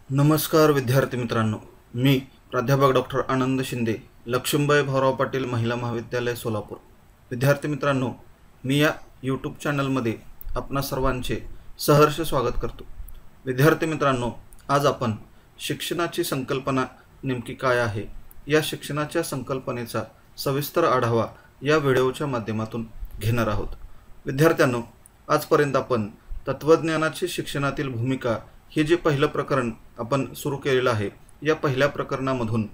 नमस्कार विद्यार्थी मित्रांनो, मी प्राध्यापक डॉक्टर आनंद शिंदे, लक्ष्मीबाई भाऊराव पाटील महिला महाविद्यालय सोलापूर. विद्यार्थी मित्रांनो, मी या यूट्यूब चॅनलमध्ये आपणा सर्वांचे सहर्ष स्वागत करतो. विद्यार्थी मित्रांनो, आज आपण शिक्षणाची संकल्पना नेमकी काय आहे, या शिक्षणाच्या संकल्पनेचा सविस्तर आढावा या व्हिडिओच्या माध्यमातून घेणार आहोत. विद्यार्थ्यांनो, आजपर्यंत आपण तत्त्वज्ञानाची शिक्षणातील भूमिका हे जे पहिलं प्रकरण आपण सुरू केलेलं आहे, या पहिल्या प्रकरणामधून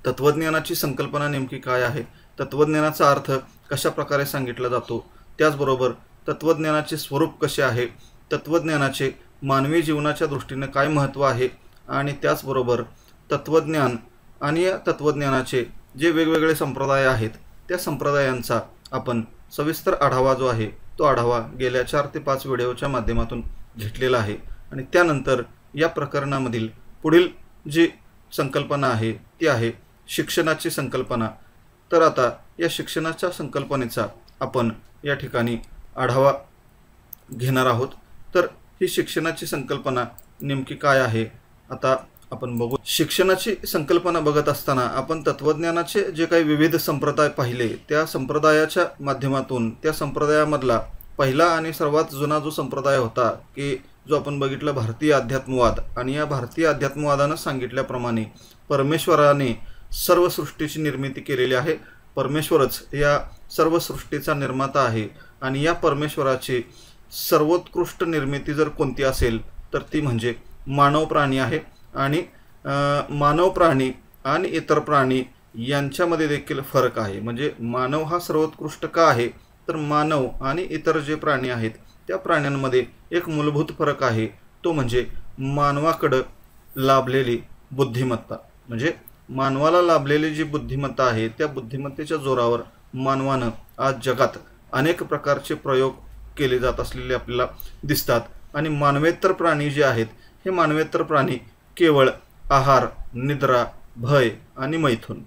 तत्त्वज्ञानाची संकल्पना नेमकी काय आहे, तत्त्वज्ञानाचा अर्थ कशा प्रकारे सांगितला जातो, त्याचबरोबर तत्त्वज्ञानाचे स्वरूप कसे आहे, तत्त्वज्ञानाचे मानवी जीवनाच्या दृष्टीने काय महत्त्व आहे, आणि त्याचबरोबर तत्त्वज्ञान आणि या तत्त्वज्ञानाचे जे वेगवेगळे संप्रदाय आहेत, त्या संप्रदायांचा आपण सविस्तर आढावा जो आहे तो आढावा गेल्या 4 ते 5 व्हिडिओच्या माध्यमातून घेतलेला आहे. आणि त्यानंतर या प्रकरणामधील पुढील जी संकल्पना आहे ती आहे शिक्षणाची संकल्पना. तर आता या शिक्षणाच्या संकल्पनेचा आपण या ठिकाणी आढावा घेणार आहोत. तर ही शिक्षणाची संकल्पना नेमकी काय आहे आता आपण बघू. शिक्षणाची संकल्पना बघत असताना आपण तत्त्वज्ञानाचे जे काही विविध संप्रदाय पाहिले, त्या संप्रदायाच्या माध्यमातून त्या संप्रदायामधला पहिला आणि सर्वात जुना जो संप्रदाय होता की जो आपण बघितलं भारतीय अध्यात्मवाद, आणि या भारतीय अध्यात्मवादानं सांगितल्याप्रमाणे परमेश्वराने सर्व सृष्टीची निर्मिती केलेली आहे. परमेश्वरच या सर्व सृष्टीचा निर्माता आहे, आणि या परमेश्वराची सर्वोत्कृष्ट निर्मिती जर कोणती असेल तर ती म्हणजे मानव प्राणी आहे. आणि मानव प्राणी आणि इतर प्राणी यांच्यामध्ये देखील फरक आहे. म्हणजे मानव हा सर्वोत्कृष्ट का आहे, तर मानव आणि इतर जे प्राणी आहेत त्या प्राण्यांमध्ये एक मूलभूत फरक आहे, तो म्हणजे मानवाकडं लाभलेली बुद्धिमत्ता. म्हणजे मानवाला लाभलेली जी बुद्धिमत्ता आहे, त्या बुद्धिमत्तेच्या जोरावर मानवानं आज जगात अनेक प्रकारचे प्रयोग केले जात असलेले आपल्याला दिसतात. आणि मानवेतर प्राणी जे आहेत, हे मानवेतर प्राणी केवळ आहार, निद्रा, भय आणि मैथुन,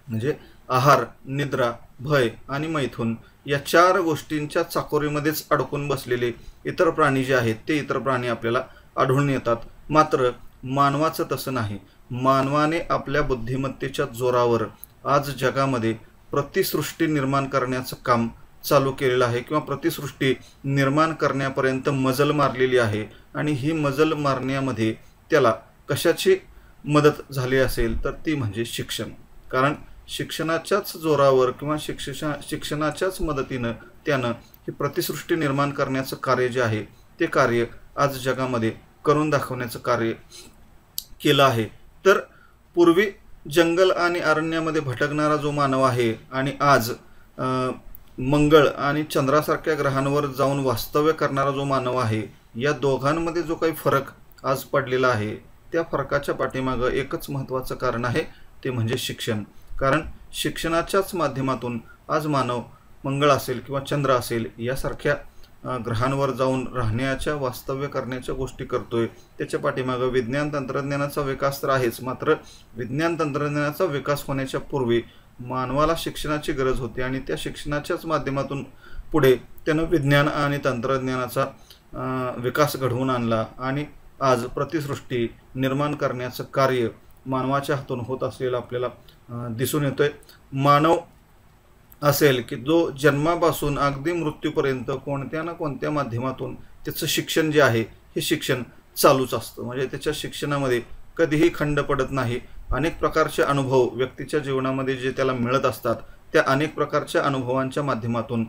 म्हणजे आहार, निद्रा, भय आणि मैथुन या 4 गोष्टींच्या चाकोरीमध्येच अडकून बसलेले इतर प्राणी जे आहेत ते इतर प्राणी आपल्याला आढळून येतात. मात्र मानवाचं तसं नाही. मानवाने आपल्या बुद्धिमत्तेच्या जोरावर आज जगामध्ये प्रतिसृष्टी निर्माण करण्याचं काम चालू केलेलं आहे, किंवा प्रतिसृष्टी निर्माण करण्यापर्यंत मजल मारलेली आहे. आणि ही मजल मारण्यामध्ये त्याला कशाची मदत झाली असेल तर ती म्हणजे शिक्षण. कारण शिक्षणाच्याच जोरावर किंवा शिक्षणाच्याच मदतीनं त्यानं ही प्रतिसृष्टी निर्माण करण्याचं कार्य जे आहे ते कार्य आज जगामध्ये करून दाखवण्याचं कार्य केलं आहे. तर पूर्वी जंगल आणि अरण्यामध्ये भटकणारा जो मानव आहे, आणि आज मंगळ आणि चंद्रासारख्या ग्रहांवर जाऊन वास्तव्य करणारा जो मानव आहे, या दोघांमध्ये जो काही फरक आज पडलेला आहे, त्या फरकाच्या पाठीमागं एकच महत्त्वाचं कारण आहे, ते म्हणजे शिक्षण. कारण शिक्षणाच्याच माध्यमातून आज मानव मंगळ असेल किंवा चंद्र असेल यासारख्या ग्रहांवर जाऊन राहण्याच्या, वास्तव्य करण्याच्या गोष्टी करतोय. त्याच्या पाठीमागं विज्ञान तंत्रज्ञानाचा विकास तर आहेच, मात्र विज्ञान तंत्रज्ञानाचा विकास होण्याच्या पूर्वी मानवाला शिक्षणाची गरज होती, आणि त्या शिक्षणाच्याच माध्यमातून पुढे त्यानं विज्ञान आणि तंत्रज्ञानाचा विकास घडवून आणला. आणि आज प्रतिसृष्टी निर्माण करण्याचं कार्य मानवाच्या हातून होत असलेलं आपल्याला दिसून येतोय. मानव असेल की जो जन्मापासून अगदी मृत्यूपर्यंत कोणत्या ना कोणत्या माध्यमातून त्याचं शिक्षण जे आहे हे शिक्षण चालूच असतं. म्हणजे त्याच्या शिक्षणामध्ये कधीही खंड पडत नाही. अनेक प्रकारचे अनुभव व्यक्तीच्या जीवनामध्ये जे त्याला मिळत असतात, त्या अनेक प्रकारच्या अनुभवांच्या माध्यमातून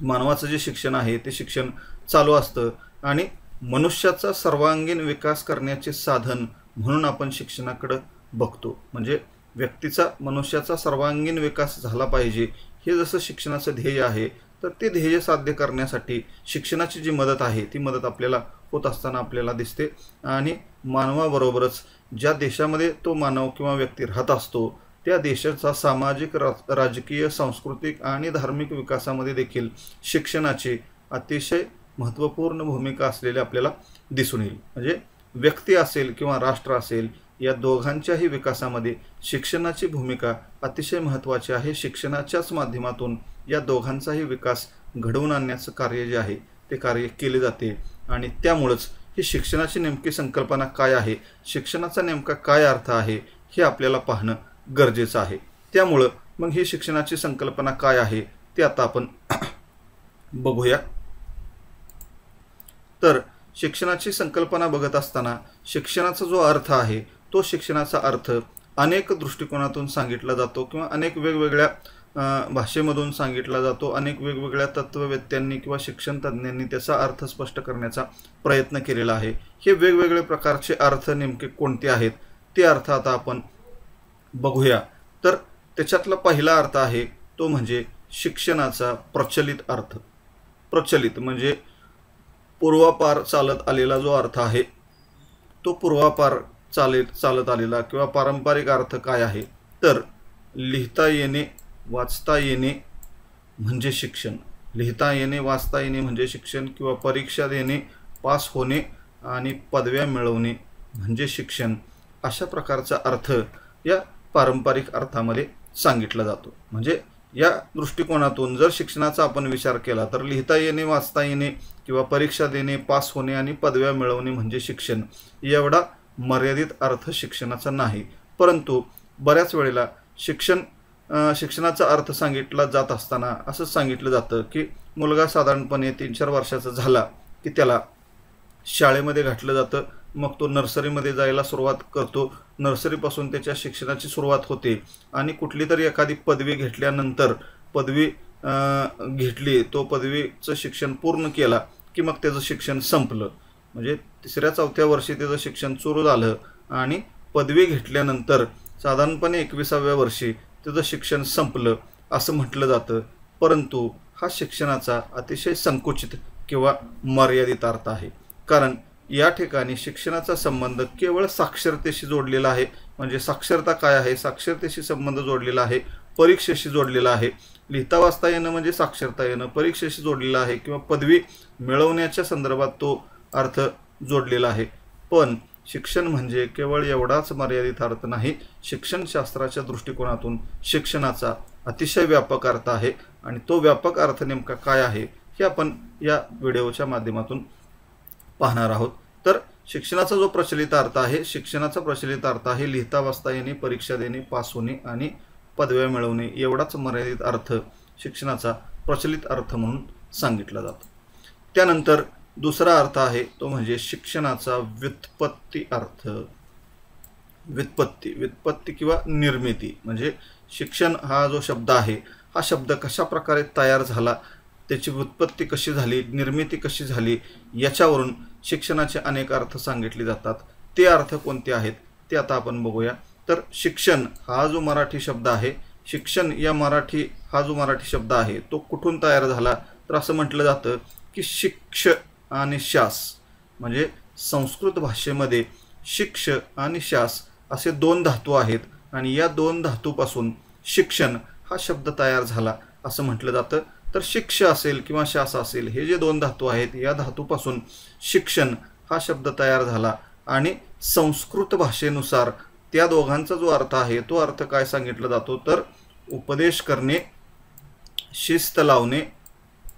मानवाचं जे शिक्षण आहे ते शिक्षण चालू असतं. आणि मनुष्याचा सर्वांगीण विकास करण्याचे साधन म्हणून आपण शिक्षणाकडं बघतो. म्हणजे व्यक्तीचा, मनुष्याचा सर्वांगीण विकास झाला पाहिजे, हे जसं शिक्षणाचं ध्येय आहे, तर ते ध्येय साध्य करण्यासाठी शिक्षणाची जी मदत आहे ती मदत आपल्याला होत असताना आपल्याला दिसते. आणि मानवाबरोबरच ज्या देशामध्ये तो मानव किंवा व्यक्ती राहत असतो, त्या देशाचा सामाजिक, राजकीय, सांस्कृतिक आणि धार्मिक विकासामध्ये देखील शिक्षणाची अतिशय महत्त्वपूर्ण भूमिका असलेली आपल्याला दिसून येईल. म्हणजे व्यक्ती असेल किंवा राष्ट्र असेल, या दोघांच्याही विकासामध्ये शिक्षणाची भूमिका अतिशय महत्त्वाची आहे. शिक्षणाच्याच माध्यमातून या दोघांचाही विकास घडवून आणण्याचं कार्य जे आहे ते कार्य केले जाते. आणि त्यामुळेच ही शिक्षणाची नेमकी संकल्पना काय आहे, शिक्षणाचा नेमका काय अर्थ आहे हे आपल्याला पाहणं गरजेचं आहे। त्यामुळं मग ही शिक्षणाची संकल्पना काय आहे ते आता आपण बघूया। तर शिक्षणाची संकल्पना बघत असताना शिक्षणाचा जो अर्थ आहे तो शिक्षणाचा अर्थ अनेक दृष्टिकोनातून सांगितला जातो किंवा अनेक वेगवेगळ्या भाषेमधून सांगितला जातो। अनेक वेगवेगळ्या तत्ववेत्यांनी किंवा शिक्षण तज्ञांनी त्याचा अर्थ स्पष्ट करण्याचा प्रयत्न केलेला आहे। हे वेगवेगळे प्रकारचे अर्थ नेमके कोणते आहेत ते अर्थ आता आपण बघूया। तर त्याच्यातला पहिला अर्थ आहे तो म्हणजे शिक्षणाचा प्रचलित अर्थ। प्रचलित म्हणजे पूर्वापार चालत आलेला जो अर्थ आहे तो पूर्वापार चालत आलेला किंवा पारंपरिक अर्थ काय आहे तर लिहिता येणे वाचता येणे म्हणजे शिक्षण। लिहिता येणे वाचता येणे म्हणजे शिक्षण किंवा परीक्षा देणे पास होणे आणि पदव्या मिळवणे म्हणजे शिक्षण, अशा प्रकारचा अर्थ या पारंपरिक अर्थामध्ये सांगितला जातो। म्हणजे या दृष्टिकोनातून जर शिक्षणाचा आपण विचार केला तर लिहिता येणे वाचता येणे किंवा परीक्षा देणे पास होणे आणि पदव्या मिळवणे म्हणजे शिक्षण एवढा मर्यादित अर्थ शिक्षणाचा नाही। परंतु बऱ्याच वेळेला शिक्षणाचा अर्थ सांगितला जात असताना असं सांगितलं जातं की मुलगा साधारणपणे 3-4 वर्षाचा झाला की त्याला शाळेमध्ये घातलं जातं, मग तो नर्सरीमध्ये जायला सुरुवात करतो। नर्सरीपासून त्याच्या शिक्षणाची सुरुवात होते आणि कुठली तरी एखादी पदवी घेतल्यानंतर पदवी घेतली, तो पदवीचं शिक्षण पूर्ण केला की मग त्याचं शिक्षण संपलं। म्हणजे 3-4 वर्षी त्याचं शिक्षण सुरू झालं आणि पदवी घेतल्यानंतर साधारणपणे 21व्या वर्षी त्याचं शिक्षण संपलं असं म्हटलं जातं। परंतु हा शिक्षणाचा अतिशय संकुचित किंवा मर्यादित अर्थ आहे, कारण या ठिकाणी शिक्षणाचा संबंध केवळ साक्षरतेशी जोडलेला आहे। म्हणजे साक्षरता काय आहे, साक्षरतेशी संबंध जोडलेला आहे, परीक्षेशी जोडलेला आहे। लिहिता वाचता येणं म्हणजे साक्षरता येणं, परीक्षेशी जोडलेला आहे किंवा पदवी मिळवण्याच्या संदर्भात तो अर्थ जोडलेला आहे। पण शिक्षण म्हणजे केवळ एवढाच मर्यादित अर्थ नाही, शिक्षणशास्त्राच्या दृष्टिकोनातून शिक्षणाचा अतिशय व्यापक अर्थ आहे आणि तो व्यापक अर्थ नेमका काय आहे हे आपण या व्हिडिओच्या माध्यमातून पाहणार आहोत। तर शिक्षणाचा जो प्रचलित अर्थ आहे, शिक्षणाचा प्रचलित अर्थ आहे लिहिता वाचता येणे, परीक्षा देणे, पास होणे आणि पदव्या मिळवणे एवढाच मर्यादित अर्थ शिक्षणाचा प्रचलित अर्थ म्हणून सांगितला जातो। त्यानंतर दुसरा अर्थ आहे तो म्हणजे शिक्षणाचा व्युत्पत्ती अर्थ। व्युत्पत्ती किंवा निर्मिती म्हणजे शिक्षण हा जो शब्द आहे हा शब्द कशा प्रकारे तयार झाला, त्याची व्युत्पत्ती कशी झाली, निर्मिती कशी झाली, याच्यावरून शिक्षणाचे अनेक अर्थ सांगितले जातात। ते अर्थ कोणते आहेत ते आता आपण बघूया। तर शिक्षण हा जो मराठी शब्द आहे, शिक्षण हा जो मराठी शब्द आहे तो कुठून तयार झाला तर असं म्हटलं जातं की शिक्ष आणि शास म्हणजे संस्कृत भाषेमध्ये शिक्ष आणि शास असे 2 धातू आहेत आणि या 2 धातूपासून शिक्षण हा शब्द तयार झाला असं म्हटलं जातं। तर शिक्ष असेल किंवा शास असेल हे जे 2 धातू आहेत या धातूपासून शिक्षण हा शब्द तयार झाला आणि संस्कृत भाषेनुसार त्या दोघांचा जो अर्थ आहे तो अर्थ काय सांगितला जातो तर उपदेश करणे, शिस्त लावणे,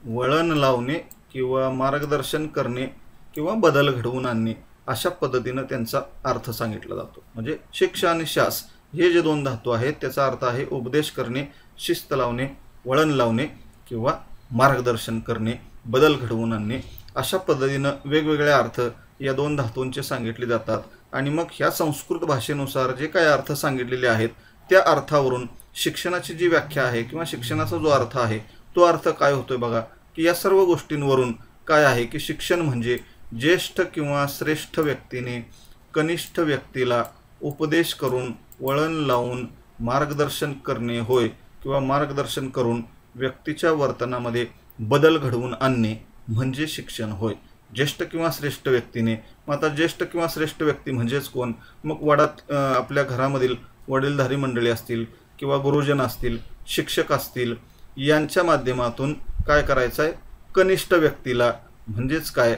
वळण लावणे किंवा मार्गदर्शन करणे किंवा बदल घडवून आणणे अशा पद्धतीने त्यांचा अर्थ सांगितला जातो। म्हणजे शिक्ष आणि शास हे जे 2 धातू आहेत त्याचा अर्थ आहे उपदेश करणे, शिस्त लावणे, वळण लावणे किंवा मार्गदर्शन करणे, बदल घडवून आणणे अशा पद्धतीने वेगवेगळे अर्थ या 2 धातूंचे सांगितले जातात। आणि मग ह्या संस्कृत भाषेनुसार जे काही अर्थ सांगितलेले आहेत त्या अर्थावरून शिक्षणाची जी व्याख्या आहे किंवा शिक्षणाचा जो अर्थ आहे तो अर्थ काय होतोय बघा की या सर्व गोष्टींवरून काय आहे की शिक्षण म्हणजे ज्येष्ठ किंवा श्रेष्ठ व्यक्तीने कनिष्ठ व्यक्तीला उपदेश करून, वळण लावून मार्गदर्शन करणे होय किंवा मार्गदर्शन करून व्यक्तीच्या वर्तनामध्ये बदल घडवून आणणे म्हणजे शिक्षण होय। ज्येष्ठ किंवा श्रेष्ठ व्यक्तीने, मग आता ज्येष्ठ किंवा श्रेष्ठ व्यक्ती म्हणजेच कोण, मग आपल्या घरामधील वडीलधारी मंडळी असतील किंवा गुरुजन असतील, शिक्षक असतील, यांच्या माध्यमातून काय करायचं आहे कनिष्ठ व्यक्तीला म्हणजेच काय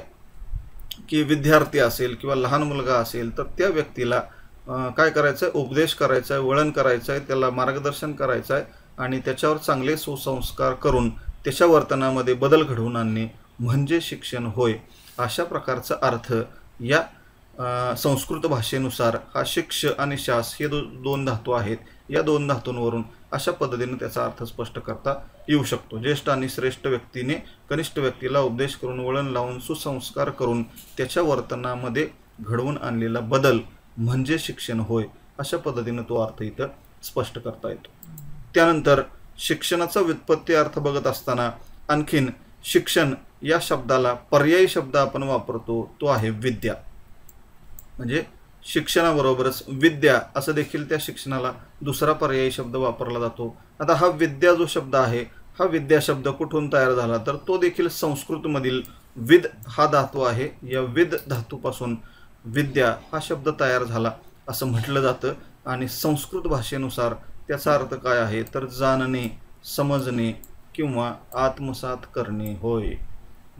की विद्यार्थी असेल किंवा लहान मुलगा असेल तर त्या व्यक्तीला काय करायचं आहे उपदेश करायचा आहे, वळण करायचं आहे, त्याला मार्गदर्शन करायचं आहे आणि त्याच्यावर चांगले सुसंस्कार करून त्याच्या वर्तनामध्ये बदल घडवून आणणे म्हणजे शिक्षण होय। अशा प्रकारचा अर्थ या संस्कृत भाषेनुसार हा शिक्ष आणि शास हे दोन धातू आहेत. या दोन धातूंवरून अशा पद्धतीने त्याचा अर्थ स्पष्ट करता येऊ शकतो. ज्येष्ठ आणि श्रेष्ठ व्यक्तीने कनिष्ठ व्यक्तीला उपदेश करून, वळण लावून, सुसंस्कार करून त्याच्या वर्तनामध्ये घडवून आणलेला बदल म्हणजे शिक्षण होय. अशा पद्धतीने तो अर्थ इथं स्पष्ट करता येतो. त्यानंतर शिक्षणाचा व्युत्पत्ती अर्थ बघत असताना आणखीन शिक्षण या शब्दाला पर्यायी शब्द आपण वापरतो, तो आहे विद्या. म्हणजे शिक्षणाबरोबरच विद्या असं देखील त्या शिक्षणाला दुसरा पर्यायी शब्द वापरला जातो. आता हा विद्या जो शब्द आहे, हा विद्या शब्द कुठून तयार झाला तर तो देखील संस्कृतमधील विद हा धातू आहे. या विद धातूपासून विद्या हा शब्द तयार झाला असं म्हटलं जातं. आणि संस्कृत भाषेनुसार त्याचा अर्थ काय आहे तर जाणणे, समजणे किंवा आत्मसात करणे होय.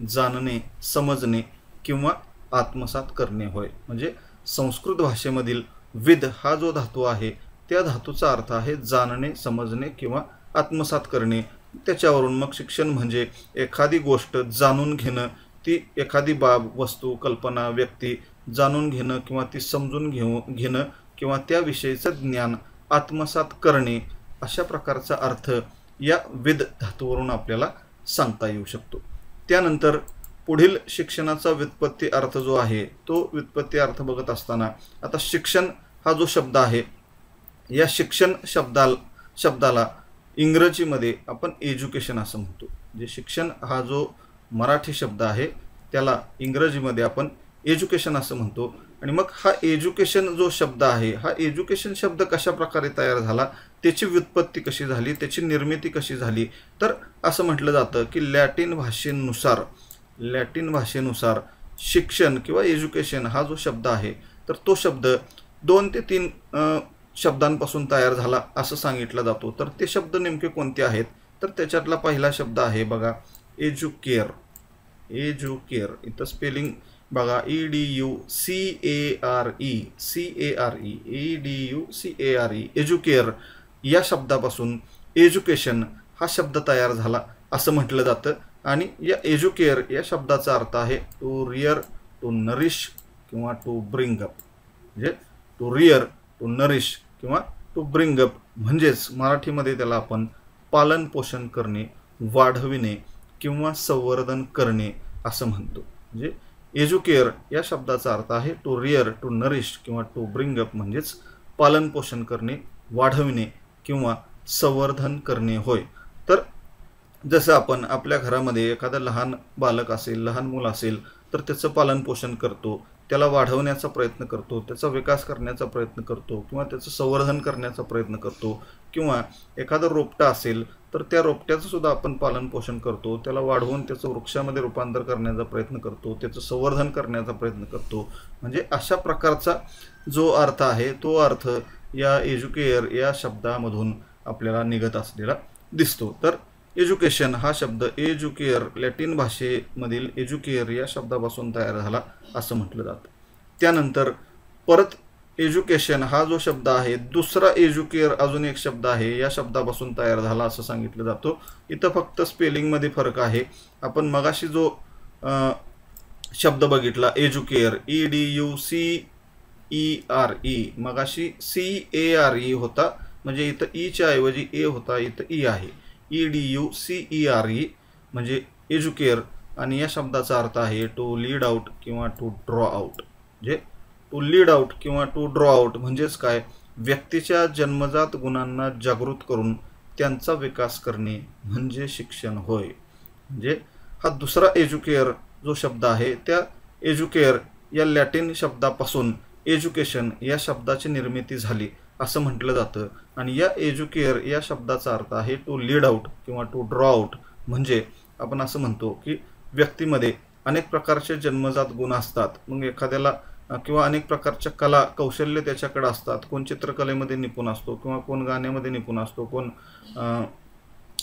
जाणणे, समजणे किंवा आत्मसात करणे होय. म्हणजे संस्कृत भाषेमधील विद हा जो धातू आहे त्या धातूचा अर्थ आहे जाणणे, समजणे किंवा आत्मसात करणे. त्याच्यावरून मग शिक्षण म्हणजे एखादी गोष्ट जाणून घेणं, ती एखादी बाब, वस्तू, कल्पना, व्यक्ती जाणून घेणं किंवा ती समजून घेणं किंवा त्याविषयीचं ज्ञान आत्मसात करणे, अशा प्रकारचा अर्थ या विद धातूवरून आपल्याला सांगता येऊ शकतो. त्यानंतर पुढील शिक्षणाचा व्युत्पत्ती अर्थ जो आहे तो व्युत्पत्ती अर्थ बघत असताना आता शिक्षण हा जो शब्द आहे, या शिक्षण शब्दाला इंग्रजीमध्ये आपण एज्युकेशन असं म्हणतो. जे शिक्षण हा जो मराठी शब्द आहे त्याला इंग्रजीमध्ये आपण एज्युकेशन असं म्हणतो. आणि मग हा एज्युकेशन जो शब्द आहे, हा एज्युकेशन शब्द कशा प्रकारे तयार झाला, त्याची व्युत्पत्ती कशी झाली, त्याची निर्मिती कशी झाली, तर असं म्हटलं जातं की लॅटिन भाषेनुसार शिक्षण किंवा एज्युकेशन हा जो शब्द आहे तर तो शब्द 2 ते 3 शब्दांपासून तयार झाला असं सांगितलं जातो. तर ते शब्द नेमके कोणते आहेत तर त्याच्यातला पहिला शब्द आहे बघा एज्युकेअर. इथं स्पेलिंग बघा EDUCARE एज्युकेअर या शब्दापासून एज्युकेशन हा शब्द तयार झाला असं म्हटलं जातं. आणि या एज्युकेअर या शब्दाचा अर्थ आहे टू रिअर, टू नरिश किंवा टू ब्रिंग अप. म्हणजे टू रिअर, टू नरिश किंवा टू ब्रिंग अप म्हणजेच मराठीमध्ये त्याला आपण पालन पोषण करणे, वाढविणे किंवा संवर्धन करणे असं म्हणतो. म्हणजे एज्युकेअर या शब्दाचा अर्थ आहे टू रिअर, टू नरिश किंवा टू ब्रिंग अप म्हणजेच पालन पोषण करणे, वाढविणे किंवा संवर्धन करणे होय. तर जसं आपण आपल्या घरामध्ये एखादं लहान बालक असेल, लहान मूल असेल तर त्याचं पालन पोषण करतो, त्याला वाढवण्याचा प्रयत्न करतो, त्याचा विकास करण्याचा प्रयत्न करतो किंवा त्याचं संवर्धन करण्याचा प्रयत्न करतो. किंवा एखादं रोपटं असेल तर त्या रोपट्याचं सुद्धा आपण पालन पोषण करतो, त्याला वाढवून त्याचं वृक्षामध्ये रूपांतर करण्याचा प्रयत्न करतो, त्याचं संवर्धन करण्याचा प्रयत्न करतो. म्हणजे अशा प्रकारचा जो अर्थ आहे तो अर्थ या एज्युकेअर या शब्दामधून आपल्याला निघत असलेला दिसतो. तर एज्युकेशन हा शब्द एज्युकेअर लॅटिन भाषेमधील एज्युकेअर या शब्दापासून तयार झाला असं म्हटलं जातं. त्यानंतर परत एज्युकेशन हा जो शब्द आहे, दुसरा एज्युकेअर अजून एक शब्द आहे, या शब्दापासून तयार झाला असं सांगितलं जातो. इथं फक्त स्पेलिंगमध्ये फरक आहे. आपण मगाशी जो शब्द बघितला एज्युकेअर EDUCERE, मगाशी CARE होता, म्हणजे इथं ईच्या ऐवजी ए होता, इथं ई आहे. EDUCERE म्हणजे एज्युकेअर. आणि या शब्दाचा अर्थ आहे टू लीड आउट किंवा टू ड्रॉ आउट. म्हणजे टू लीड आउट किंवा टू ड्रॉ आउट म्हणजेच काय, व्यक्तीच्या जन्मजात गुणांना जागृत करून त्यांचा विकास करणे म्हणजे शिक्षण होय. म्हणजे हा दुसरा एज्युकेअर जो शब्द आहे, त्या एज्युकेअर या लॅटिन शब्दापासून एज्युकेशन या शब्दाची निर्मिती झाली असं म्हटलं जातं. आणि या एज्युकेअर या शब्दाचा अर्थ आहे टू लीड आउट किंवा टू ड्रॉ आउट. म्हणजे आपण असं म्हणतो की व्यक्तीमध्ये अनेक प्रकारचे जन्मजात गुण असतात. मग एखाद्याला किंवा अनेक प्रकारच्या कला कौशल्य त्याच्याकडे असतात. कोण चित्रकलेमध्ये निपुण असतो किंवा कोण गाण्यामध्ये निपुण असतो, कोण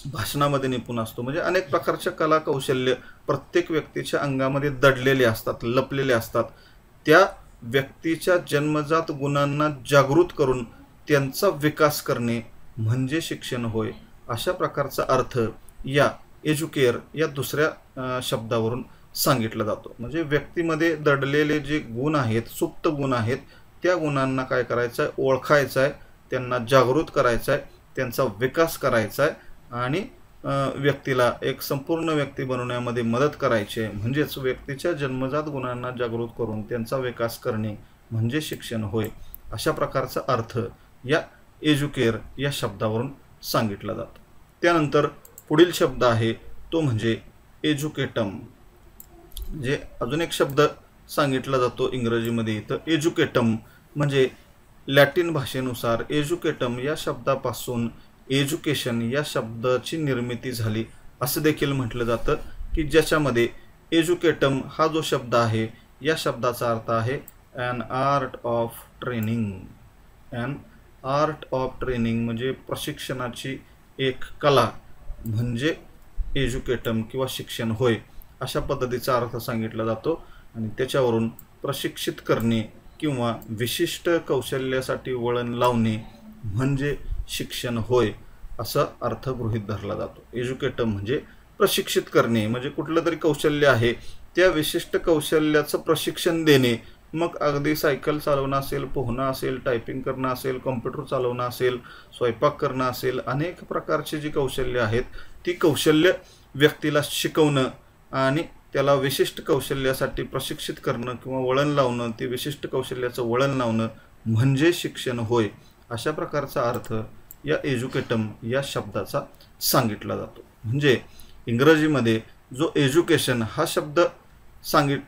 भाषणामध्ये निपुण असतो. म्हणजे अनेक प्रकारच्या कला कौशल्य प्रत्येक व्यक्तीच्या अंगामध्ये दडलेले असतात, लपलेले असतात. त्या व्यक्तीच्या जन्मजात गुणांना जागृत करून त्यांचा विकास करणे म्हणजे शिक्षण होय. अशा प्रकारचा अर्थ या एज्युकेअर या दुसऱ्या शब्दावरून सांगितला जातो. म्हणजे व्यक्तीमध्ये दडलेले जे गुण आहेत, सुप्त गुण आहेत, त्या गुणांना काय करायचं आहे, ओळखायचं आहे, त्यांना जागृत करायचं आहे, त्यांचा विकास करायचा आहे आणि व्यक्तीला एक संपूर्ण व्यक्ती बनवण्यामध्ये मदत करायची आहे. म्हणजेच व्यक्तीच्या जन्मजात गुणांना जागृत करून त्यांचा विकास करणे म्हणजे शिक्षण होय. अशा प्रकारचा अर्थ या एज्युकेअर या शब्दावरून सांगितला जातो. त्यानंतर पुढील शब्द आहे तो म्हणजे एज्युकेटम. म्हणजे अजून एक शब्द सांगितला जातो इंग्रजीमध्ये इथं. एज्युकेटम म्हणजे लॅटिन भाषेनुसार एज्युकेटम या शब्दापासून एज्युकेशन या शब्दाची निर्मिती झाली असं देखील म्हटलं जातं, की ज्याच्यामध्ये एज्युकेटम हा जो शब्द आहे या शब्दाचा अर्थ आहे an art of training. An art of training म्हणजे प्रशिक्षणाची एक कला म्हणजे एज्युकेटम किंवा शिक्षण होय, अशा पद्धतीचा अर्थ सांगितला जातो. आणि त्याच्यावरून प्रशिक्षित करणे किंवा विशिष्ट कौशल्यासाठी वळण लावणे म्हणजे शिक्षण होय असा अर्थ गृहीत धरला जातो. एज्युकेटम म्हणजे प्रशिक्षित करणे, म्हणजे कुठलं तरी कौशल्य आहे त्या विशिष्ट कौशल्याचं प्रशिक्षण देणे. मग अगदी सायकल चालवणं असेल, पोहणं असेल, टायपिंग करणं असेल, कॉम्प्युटर चालवणं असेल, स्वयंपाक करणं असेल, अनेक प्रकारची जी कौशल्य आहेत ती कौशल्य व्यक्तीला शिकवणं आणि त्याला विशिष्ट कौशल्यासाठी प्रशिक्षित करणं किंवा वळण लावणं, ते विशिष्ट कौशल्याचं वळण लावणं म्हणजे शिक्षण होय. अशा प्रकारचा अर्थ या एज्युकेटम या शब्दाचा सांगितला जातो. म्हणजे इंग्रजीमध्ये जो एज्युकेशन हा शब्द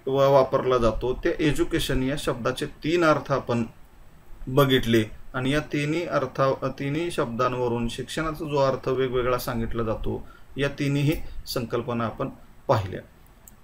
वापरला जातो, त्या एज्युकेशन या शब्दाचे 3 अर्थ आपण बघितले आणि या तिन्ही शब्दांवरून शिक्षणाचा जो अर्थ वेगवेगळा सांगितला जातो या तिन्ही संकल्पना आपण पाहिल्या.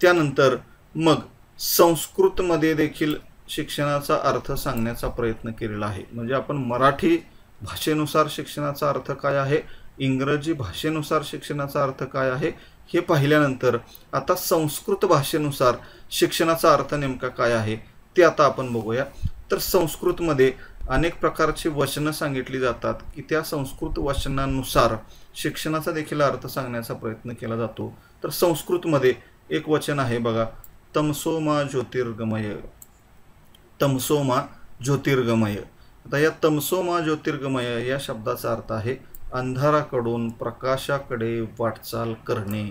त्यानंतर मग संस्कृतमध्ये देखील शिक्षणाचा अर्थ सांगण्याचा प्रयत्न केलेला आहे. म्हणजे आपण मराठी भाषेनुसार शिक्षणाचा अर्थ काय आहे, इंग्रजी भाषेनुसार शिक्षणाचा अर्थ काय आहे हे पाहिल्यानंतर आता संस्कृत भाषेनुसार शिक्षणाचा अर्थ नेमका काय आहे ते आता आपण बघूया. तर संस्कृतमध्ये अनेक प्रकारची वचनं सांगितली जातात की त्या संस्कृत वचनांनुसार शिक्षणाचा देखील अर्थ सांगण्याचा प्रयत्न केला जातो. तर संस्कृतमध्ये एक वचन आहे बघा, तमसोमा ज्योतिर्गमय. तमसोमा ज्योतिर्गमय. आता या तमसोमा ज्योतिर्गमय या शब्दाचा अर्थ आहे अंधाराकडून प्रकाशाकडे वाटचाल करणे.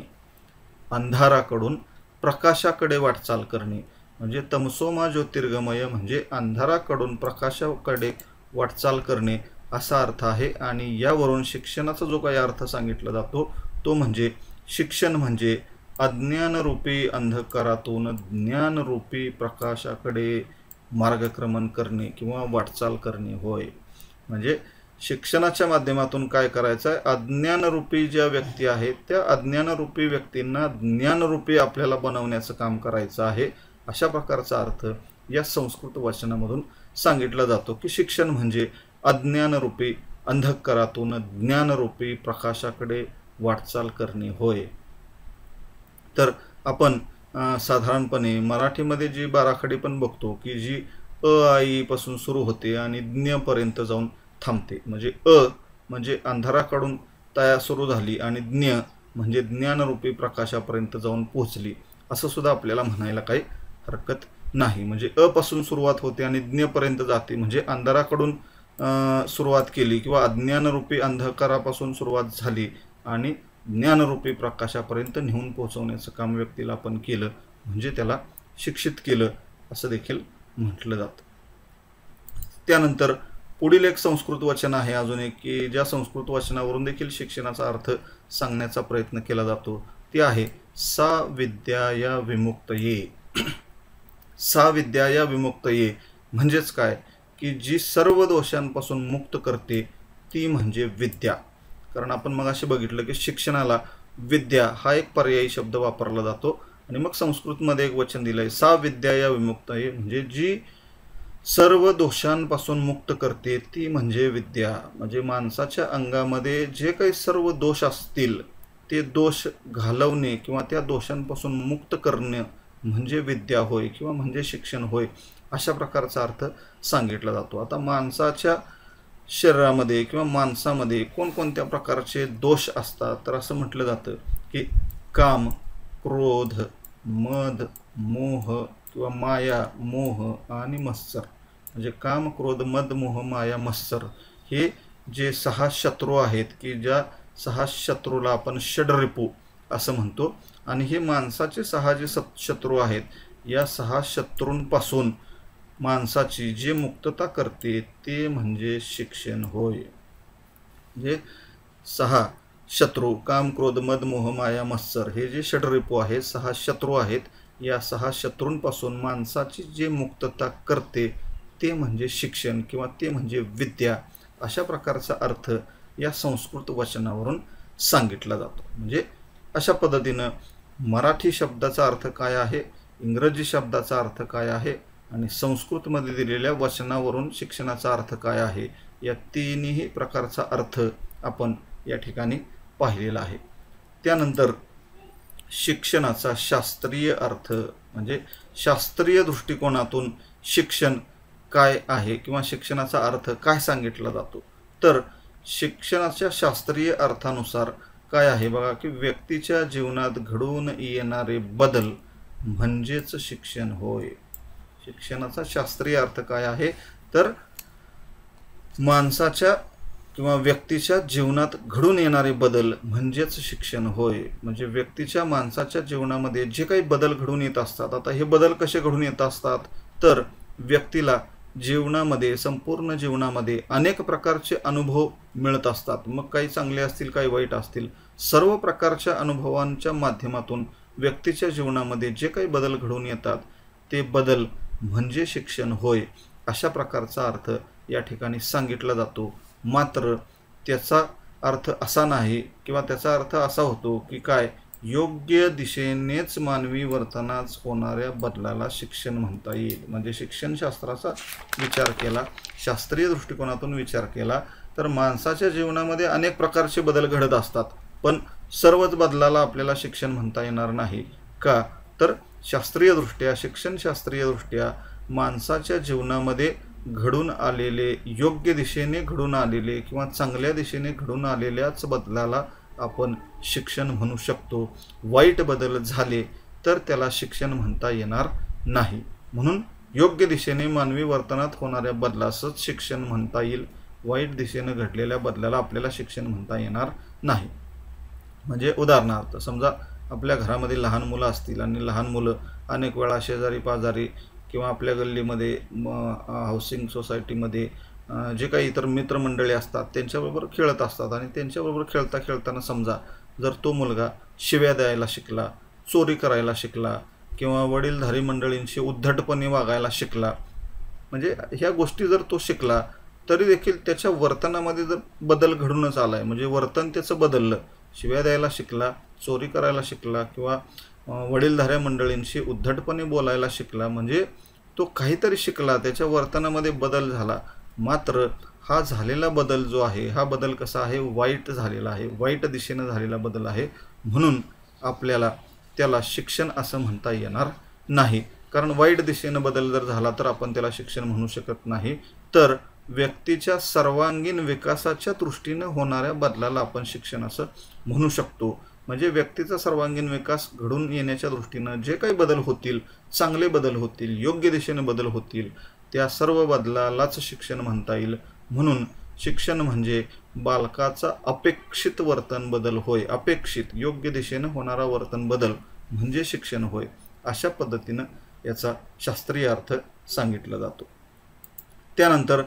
अंधाराकडून प्रकाशाकडे वाटचाल करणे म्हणजे तमसोमा ज्योतिर्गमय म्हणजे अंधाराकडून प्रकाशाकडे वाटचाल करणे असा अर्थ आहे. आणि यावरून शिक्षणाचा जो काही अर्थ सांगितला जातो तो म्हणजे शिक्षण म्हणजे अज्ञानरूपी अंधकारातून ज्ञानरूपी प्रकाशाकडे मार्गक्रमण करणे किंवा वाटचाल करणे होय. म्हणजे शिक्षणाच्या माध्यमातून काय करायचं आहे, अज्ञानरूपी ज्या व्यक्ती आहेत त्या अज्ञानरूपी व्यक्तींना ज्ञानरूपी आपल्याला बनवण्याचं काम करायचं आहे. अशा प्रकारचा अर्थ या संस्कृत वचनामधून सांगितला जातो की शिक्षण म्हणजे अज्ञानरूपी अंधकारातून ज्ञानरूपी प्रकाशाकडे वाटचाल करणे होय. तर आपण साधारणपणे मराठीमध्ये जी बाराखडी पण बघतो की जी अ आई पासून सुरू होते आणि ज्ञ पर्यंत जाऊन थांबते. म्हणजे अ म्हणजे अंधाराकडून तया सुरू झाली आणि ज्ञ म्हणजे ज्ञानरूपी प्रकाशापर्यंत जाऊन पोहोचली असं सुद्धा आपल्याला म्हणायला काही हरकत नाही. म्हणजे अ पासून सुरुवात होते आणि ज्ञ पर्यंत जाते. म्हणजे अंधाराकडून सुरुवात केली किंवा अज्ञानरूपी अंधकारापासून सुरुवात झाली आणि ज्ञानरूपी प्रकाशापर्यंत नेऊन पोहोचवण्याचं काम व्यक्तीला आपण केलं म्हणजे त्याला शिक्षित केलं असं देखील म्हटलं जातं. त्यानंतर पुढील एक संस्कृत वचन आहे अजून एक की ज्या संस्कृत वचनावरून देखील शिक्षणाचा अर्थ सांगण्याचा प्रयत्न केला जातो ते आहे सा विद्याया विमुक्तये. सा विद्याया विमुक्तये म्हणजेच काय की जी सर्व दोषांपासून मुक्त करते ती म्हणजे विद्या. कारण आपण मग असे बघितलं की शिक्षणाला विद्या हा एक पर्यायी शब्द वापरला जातो आणि मग संस्कृतमध्ये एक वचन दिलंय सा विद्याया विमुक्तये म्हणजे जी सर्व दोषांपासून मुक्त करते ती म्हणजे विद्या. म्हणजे माणसाच्या अंगामध्ये जे काही सर्व दोष असतील ते दोष घालवणे किंवा त्या दोषांपासून मुक्त करणे म्हणजे विद्या होय किंवा म्हणजे शिक्षण होय अशा प्रकारचा अर्थ सांगितला जातो. आता माणसाच्या शरीरामध्ये किंवा माणसामध्ये कोणकोणत्या प्रकारचे दोष असतात तर असं म्हटलं जातं की काम, क्रोध, मद, मोह किंवा माया, मोह आणि मत्सर. म्हणजे काम, क्रोध, मद, मोह, माया, मत्सर हे जे 6 शत्रू आहेत की ज्या 6 शत्रूला आपण षडरिपू असं म्हणतो. आणि हे माणसाचे 6 जे शत्रू आहेत, या 6 शत्रूंपासून माणसाची जे मुक्तता करते ते म्हणजे शिक्षण होय. म्हणजे 6 शत्रू काम, क्रोध, मद, मोह, माया, मत्सर हे जे षडरिपू आहेत, 6 शत्रू आहेत, या 6 शत्रूंपासून माणसाची जे मुक्तता करते ते म्हणजे शिक्षण किंवा ते म्हणजे विद्या. अशा प्रकारचा अर्थ या संस्कृत वचनावरून सांगितला जातो. म्हणजे अशा पद्धतीनं मराठी शब्दाचा अर्थ काय आहे, इंग्रजी शब्दाचा अर्थ काय आहे आणि संस्कृतमध्ये दिलेल्या वचनावरून शिक्षणाचा अर्थ काय आहे, या तिन्ही प्रकारचा अर्थ आपण या ठिकाणी पाहिलेला आहे. त्यानंतर शिक्षणाचा शास्त्रीय अर्थ म्हणजे शास्त्रीय दृष्टिकोनातून शिक्षण काय आहे किंवा शिक्षणाचा अर्थ काय सांगितला जातो. तर शिक्षणाच्या शास्त्रीय अर्थानुसार काय आहे बघा की व्यक्तीच्या जीवनात घडून येणारे बदल म्हणजेच शिक्षण होय. शिक्षणाचा शास्त्रीय अर्थ काय आहे तर माणसाच्या किंवा व्यक्तीच्या जीवनात घडून येणारे बदल म्हणजेच शिक्षण होय. म्हणजे व्यक्तीच्या माणसाच्या जीवनामध्ये जे काही बदल घडून येत असतात, आता हे बदल कसे घडून येत असतात तर व्यक्तीला जीवनामध्ये संपूर्ण जीवनामध्ये अनेक प्रकारचे अनुभव मिळत असतात. मग काही चांगले असतील काही वाईट असतील, सर्व प्रकारच्या अनुभवांच्या माध्यमातून व्यक्तीच्या जीवनामध्ये जे काही बदल घडून येतात ते बदल म्हणजे शिक्षण होय. अशा प्रकारचा अर्थ या ठिकाणी सांगितला जातो. मात्र त्याचा अर्थ असा नाही किंवा त्याचा अर्थ असा होतो की काय योग्य दिशेनेच मानवी वर्तनात होणाऱ्या बदलाला शिक्षण म्हणता येईल. म्हणजे शिक्षणशास्त्राचा विचार केला, शास्त्रीय दृष्टिकोनातून विचार केला तर माणसाच्या जीवनामध्ये अनेक प्रकारचे बदल घडत असतात, पण सर्वच बदलाला आपल्याला शिक्षण म्हणता येणार नाही. का तर शास्त्रीयदृष्ट्या शिक्षणशास्त्रीयदृष्ट्या माणसाच्या जीवनामध्ये घडून आलेले, योग्य दिशेने घडून आलेले किंवा चांगल्या दिशेने घडून आलेल्याच बदलाला आपण शिक्षण म्हणू शकतो. वाईट बदल झाले तर त्याला शिक्षण म्हणता येणार नाही. म्हणून योग्य दिशेने मानवी वर्तनात होणाऱ्या बदलासच शिक्षण म्हणता येईल. वाईट दिशेने घडलेल्या बदलाला आपल्याला शिक्षण म्हणता येणार नाही. म्हणजे उदाहरणार्थ समजा आपल्या घरामध्ये लहान मुलं असतील आणि लहान मुलं अनेक वेळा शेजारी पाजारी किंवा आपल्या गल्लीमध्ये हाऊसिंग सोसायटीमध्ये जे काही इतर मित्रमंडळी असतात त्यांच्याबरोबर खेळत असतात आणि त्यांच्याबरोबर खेळता खेळताना समजा जर तो मुलगा शिव्या द्यायला शिकला, चोरी करायला शिकला किंवा वडीलधारी मंडळींशी उद्धटपणे वागायला शिकला, म्हणजे ह्या गोष्टी जर तो शिकला तरी देखील त्याच्या वर्तनामध्ये जर बदल घडूनच आला आहे, म्हणजे वर्तन त्याचं बदललं, शिव्या द्यायला शिकला, चोरी करायला शिकला किंवा वडीलधाऱ्या मंडळींशी उद्धटपणे बोलायला शिकला, म्हणजे तो काहीतरी शिकला, त्याच्या वर्तनामध्ये बदल झाला. मात्र हा झालेला बदल जो आहे हा बदल कसा आहे, वाईट झालेला आहे, वाईट दिशेनं झालेला बदल आहे. म्हणून आपल्याला त्याला शिक्षण असं म्हणता येणार नाही. कारण वाईट दिशेनं बदल जर झाला तर आपण त्याला शिक्षण म्हणू शकत नाही. तर व्यक्तीच्या सर्वांगीण विकासाच्या दृष्टीनं होणाऱ्या बदलाला आपण शिक्षण असं म्हणू शकतो. म्हणजे व्यक्तीचा सर्वांगीण विकास घडून येण्याच्या दृष्टीनं जे काही बदल होतील, चांगले बदल होतील, योग्य दिशेने बदल होतील, त्या सर्व बदलालाच शिक्षण म्हणता येईल. म्हणून शिक्षण म्हणजे बालकाचा अपेक्षित वर्तन बदल होय. अपेक्षित योग्य दिशेने होणारा वर्तन बदल म्हणजे शिक्षण होय. अशा पद्धतीनं याचा शास्त्रीय अर्थ सांगितला जातो. त्यानंतर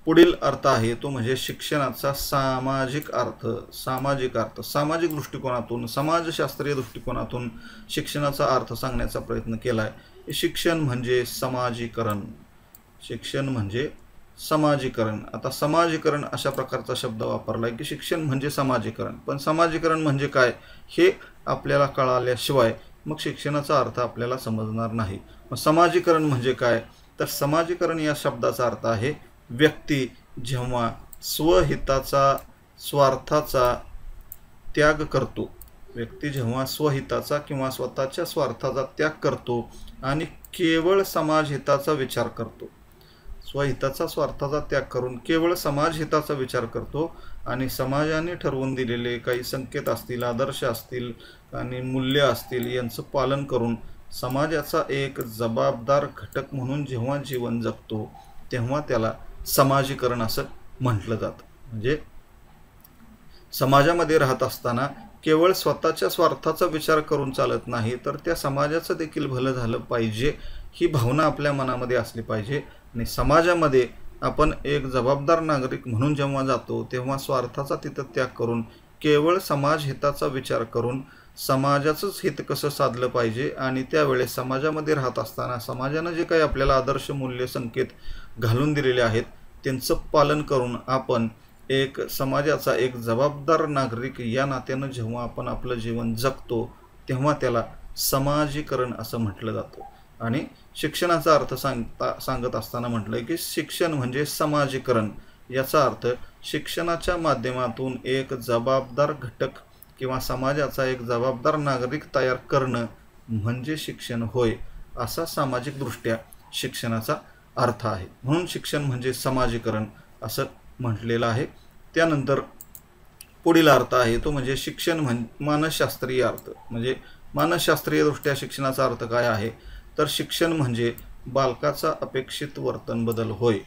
पुढील अर्थ आहे तो म्हणजे शिक्षणाचा सामाजिक अर्थ. सामाजिक दृष्टिकोनातून, समाजशास्त्रीय दृष्टिकोनातून शिक्षणाचा अर्थ सांगण्याचा प्रयत्न केला आहे. शिक्षण म्हणजे समाजीकरण. शिक्षण म्हणजे समाजीकरण. आता समाजीकरण अशा प्रकारचा शब्द वापरला आहे की शिक्षण म्हणजे समाजीकरण. पण समाजीकरण म्हणजे काय हे आपल्याला कळाल्याशिवाय मग शिक्षणाचा अर्थ आपल्याला समजणार नाही. मग समाजीकरण म्हणजे काय तर समाजीकरण या शब्दाचा अर्थ आहे व्यक्ती जेव्हा स्वहिताचा, स्वार्थाचा त्याग करतो, व्यक्ती जेव्हा स्वहिताचा किंवा स्वतःच्या स्वार्थाचा त्याग करतो आणि केवळ समाजहिताचा विचार करतो, स्वहिताचा स्वार्थाचा त्याग करून केवळ समाजहिताचा विचार करतो आणि समाजाने ठरवून दिलेले काही संकेत असतील, आदर्श असतील आणि मूल्य असतील यांचं पालन करून समाजाचा एक जबाबदार घटक म्हणून जेव्हा जीवन जगतो तेव्हा त्याला समाजीकरण असं म्हटलं जातं. म्हणजे समाजामध्ये राहत असताना केवळ स्वतःच्या स्वार्थाचा विचार करून चालत नाही, तर त्या समाजाचं देखील भलं झालं पाहिजे ही भावना आपल्या मनामध्ये असली पाहिजे. आणि समाजामध्ये आपण एक जबाबदार नागरिक म्हणून जेव्हा जातो तेव्हा स्वार्थाचा तिथं त्याग करून केवळ समाज हिताचा विचार करून समाजाचंच हित कसं साधलं पाहिजे आणि त्यावेळेस समाजामध्ये राहत असताना समाजानं जे काही आपल्याला आदर्श मूल्य संकेत घालून दिलेले आहेत त्यांचं पालन करून आपण एक समाजाचा एक जबाबदार नागरिक या नात्यानं जेव्हा आपण आपलं जीवन जगतो तेव्हा त्याला समाजीकरण असं म्हटलं जातं. आणि शिक्षणाचा अर्थ सांगत असताना म्हटलं की शिक्षण म्हणजे समाजीकरण. याचा अर्थ शिक्षणाच्या माध्यमातून एक जबाबदार घटक किंवा समाजाचा एक जबाबदार नागरिक तयार करणं म्हणजे शिक्षण होय, असा सामाजिकदृष्ट्या शिक्षणाचा अर्थ आहे. म्हणून शिक्षण म्हणजे समाजीकरण असं म्हटलेलं आहे. त्यानंतर पुढील अर्थ आहे तो म्हणजे शिक्षण मानसशास्त्रीय अर्थ. म्हणजे मानसशास्त्रीय दृष्ट्या शिक्षणाचा अर्थ काय आहे, तर शिक्षण म्हणजे बालकाचा अपेक्षित वर्तन बदल होय.